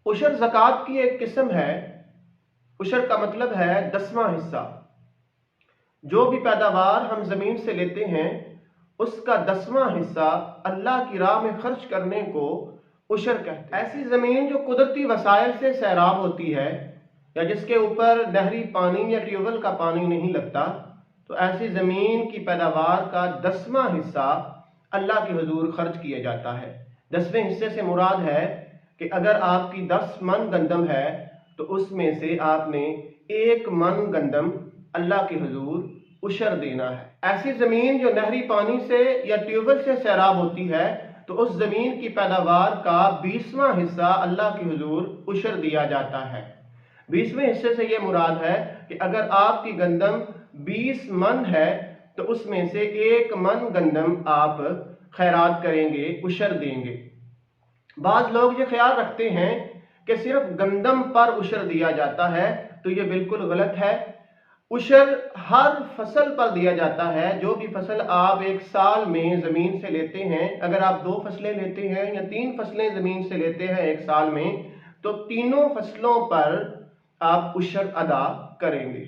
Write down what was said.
उशर ज़कात की एक किस्म है। उशर का मतलब है 10वां हिस्सा। जो भी पैदावार हम ज़मीन से लेते हैं उसका 10वां हिस्सा अल्लाह की राह में खर्च करने को उशर कहते हैं। ऐसी ज़मीन जो कुदरती वसाइल से सैराब होती है या जिसके ऊपर नहरी पानी या ट्यूबवेल का पानी नहीं लगता, तो ऐसी ज़मीन की पैदावार का 10वां हिस्सा अल्लाह के हुजूर खर्च किया जाता है। 10वें हिस्से से मुराद है कि अगर आपकी 10 मन गंदम है तो उसमें से आपने 1 मन गंदम अल्लाह के हुजूर उशर देना है। ऐसी ज़मीन जो नहरी पानी से या ट्यूबवेल से सैराब होती है तो उस ज़मीन की पैदावार का 20वां हिस्सा अल्लाह के हुजूर उशर दिया जाता है। 20वें हिस्से से ये मुराद है कि अगर आपकी गंदम 20 मन है तो उसमें से 1 मन गंदम आप खैरात करेंगे, उशर देंगे। बाज़ लोग ये ख्याल रखते हैं कि सिर्फ गंदम पर उशर दिया जाता है, तो ये बिल्कुल गलत है। उशर हर फसल पर दिया जाता है। जो भी फसल आप एक साल में ज़मीन से लेते हैं, अगर आप 2 फसलें लेते हैं या 3 फसलें ज़मीन से लेते हैं एक साल में, तो तीनों फसलों पर आप उशर अदा करेंगे।